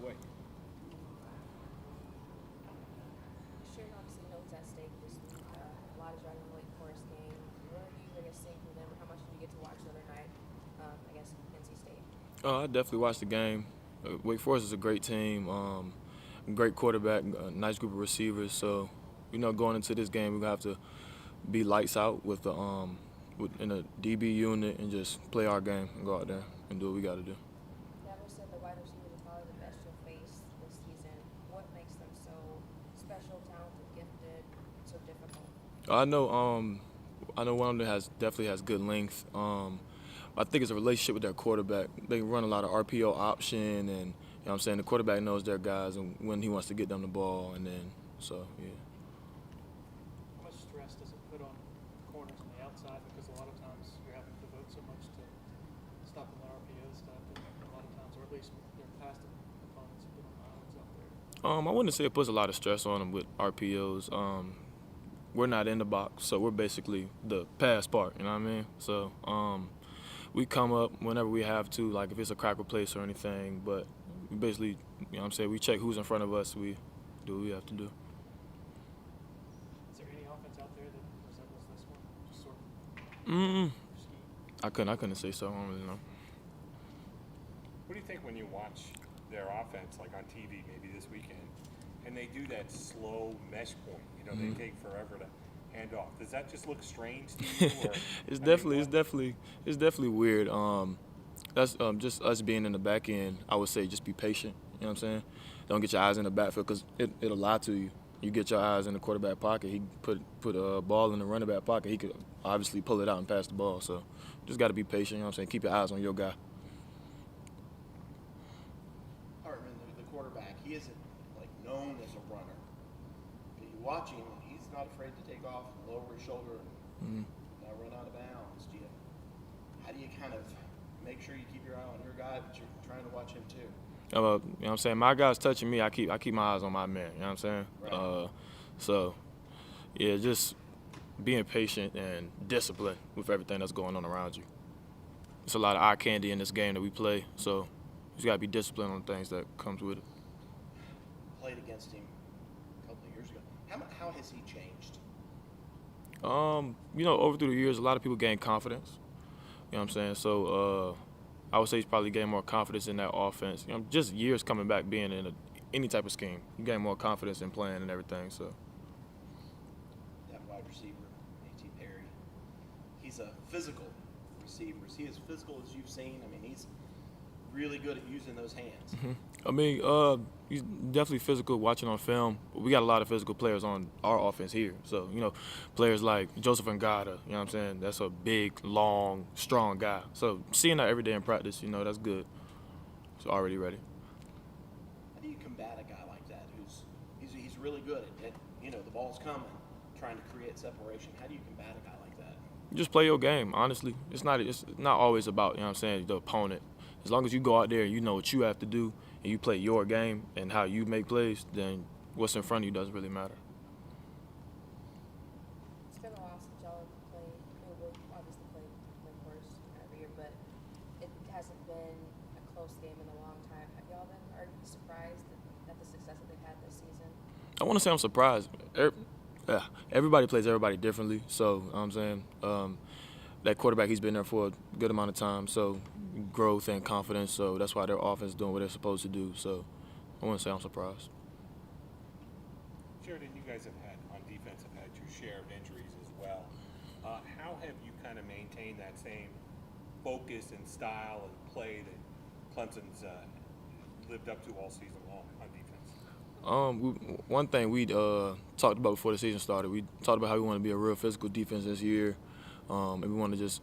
way. Sheridan obviously knows at stake this week. A lot is riding on the Wake Forest game. What are you, I guess, seeing from them? How much did you get to watch the other night against NC State? I definitely watched the game. Wake Forest is a great team, great quarterback, nice group of receivers. So, going into this game, we have to be lights out in a DB unit and just play our game and go out there and do what we got to do. You ever said the wide receivers are probably the best you'll face this season. What makes them so special, talented, gifted, so difficult? I know one of them definitely has good length. I think it's a relationship with their quarterback. They run a lot of RPO option, and what I'm saying, the quarterback knows their guys and when he wants to get them the ball, and then yeah. How much stress does it put on corners on the outside? Because a lot of times you're having to devote so much to stopping the RPO stuff, and a lot of times, or at least their past opponents put on islands out there. I wouldn't say it puts a lot of stress on them with RPOs. We're not in the box, so we're basically the pass part. You know what I mean? So we come up whenever we have to, like if it's a crack replace or anything. But we basically, we check who's in front of us. We do what we have to do. Is there any offense out there that resembles this one? Just sort of I couldn't say so. I don't really know. What do you think when you watch their offense, like on TV maybe this weekend, and they do that slow mesh point? They take forever to hand off. Does that just look strange to you? Or, it's definitely weird. That's just us being in the back end. I would say just be patient. You know what I'm saying? Don't get your eyes in the backfield because it'll lie to you. You get your eyes in the quarterback pocket. He put a ball in the running back pocket. He could obviously pull it out and pass the ball. So just got to be patient. You know what I'm saying? Keep your eyes on your guy. Hartman, the quarterback, he isn't known as a runner. But you watch him, and he's not afraid to take off and lower his shoulder and not run out of bounds. How do you kind of make sure you keep your eye on your guy, but you're trying to watch him too? You know what I'm saying? My guy's touching me. I keep my eyes on my man. You know what I'm saying? Right. So, yeah, just being patient and disciplined with everything that's going on around you. It's a lot of eye candy in this game that we play, so you just got to be disciplined on the things that comes with it. Played against him a couple of years ago. How has he changed? Over through the years, a lot of people gain confidence. You know what I'm saying? So I would say he's probably gained more confidence in that offense. Just years coming back, being in any type of scheme, you gain more confidence in playing and everything. So That wide receiver, A.T. Perry, he's a physical receiver. Is he as physical as you've seen? I mean, he's really good at using those hands. He's definitely physical watching on film. We got a lot of physical players on our offense here. So, players like Joseph Ngata, you know what I'm saying? That's a big, long, strong guy. So seeing that every day in practice, that's good. It's already ready. How do you combat a guy like that he's really good at the ball's coming, trying to create separation? How do you combat a guy like that? You just play your game, honestly. It's not always about, the opponent. As long as you go out there and you know what you have to do and you play your game and how you make plays, then what's in front of you doesn't really matter. It's been a while since y'all have played. We'll obviously play Wake Forest every year, but it hasn't been a close game in a long time. Are you surprised at the success that they've had this season? I want to say I'm surprised. Everybody plays everybody differently. So, I'm saying that quarterback, he's been there for a good amount of time. So, growth and confidence. So, that's why their offense is doing what they're supposed to do. So, I want to say I'm surprised. Sheridan, you guys on defense have had your share of injuries as well. How have you kind of maintained that same focus and style and play that Clemson's lived up to all season long on defense? One thing we talked about before the season started, we talked about how we want to be a real physical defense this year, and we want to just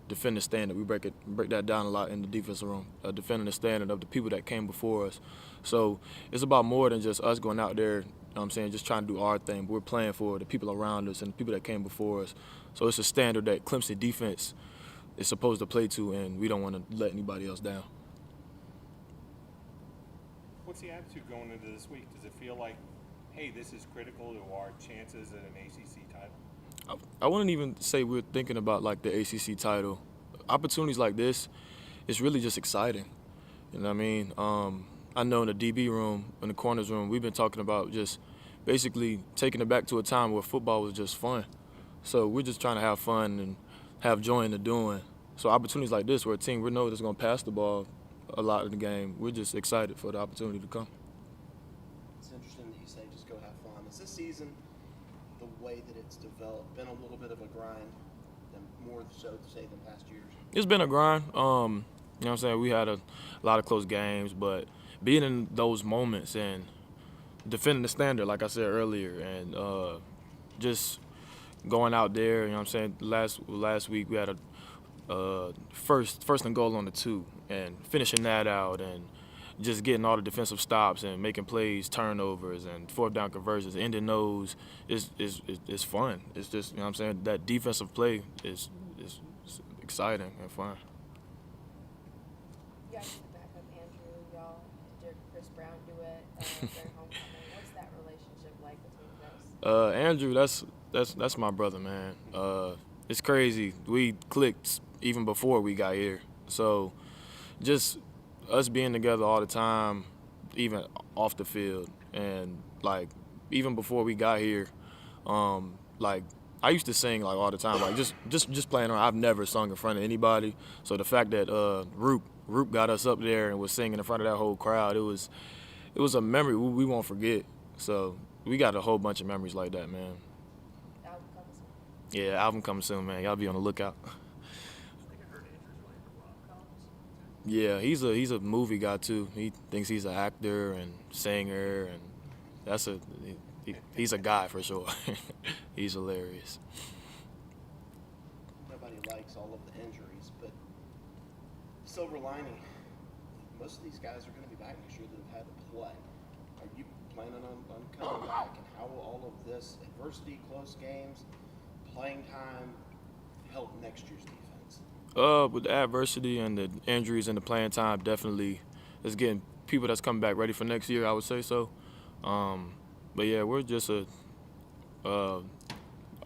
defend the standard. We break that down a lot in the defensive room, defending the standard of the people that came before us. So it's about more than just us going out there, just trying to do our thing, but we're playing for the people around us and the people that came before us. So it's a standard that Clemson defense is supposed to play to, and we don't want to let anybody else down. What's the attitude going into this week? Does it feel like, hey, this is critical to our chances at an ACC title? I wouldn't even say we're thinking about the ACC title. Opportunities like this, it's really just exciting. You know what I mean? I know in the DB room, in the corners room, we've been talking about just basically taking it back to a time where football was just fun. So we're just trying to have fun and have joy in the doing. So opportunities like this, where a team we know that's going to pass the ball a lot of the game, we're just excited for the opportunity to come. It's interesting that you say just go have fun. Is this season, the way that it's developed, been a little bit of a grind, than more so to say than past years? It's been a grind. You know what I'm saying? We had a lot of close games, but being in those moments and defending the standard, like I said earlier, and just going out there, you know what I'm saying? Last week we had a first and goal on the 2 and finishing that out and just getting all the defensive stops and making plays, turnovers and 4th down conversions, ending those is fun. It's just, you know what I'm saying, that defensive play is exciting and fun. You guys used to back up Andrew, y'all did Chris Brown do it during homecoming. What's that relationship like between you guys? Andrew, that's my brother, man. It's crazy. We clicked even before we got here. So just us being together all the time, even off the field, and like even before we got here, like I used to sing like all the time, like just playing around. I've never sung in front of anybody. So the fact that Roop got us up there and was singing in front of that whole crowd, it was a memory we won't forget. So we got a whole bunch of memories like that, man. Album coming soon. Yeah, album coming soon, man. Y'all be on the lookout. Yeah, he's a movie guy too. He thinks he's an actor and singer, and he's a guy for sure. He's hilarious. Nobody likes all of the injuries, but silver lining, most of these guys are going to be back next year that have had to play. Are you planning on coming back, and how will all of this adversity, close games, playing time help next year's defense? With the adversity and the injuries and the playing time, definitely it's getting people that's coming back ready for next year, I would say so. But yeah, we're just our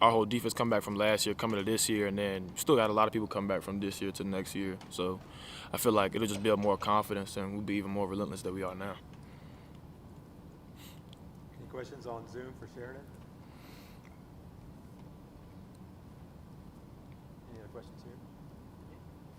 whole defense come back from last year, coming to this year, and then still got a lot of people come back from this year to next year. So I feel like it'll just build more confidence, and we'll be even more relentless than we are now. Any questions on Zoom for Sheridan? Any other questions here?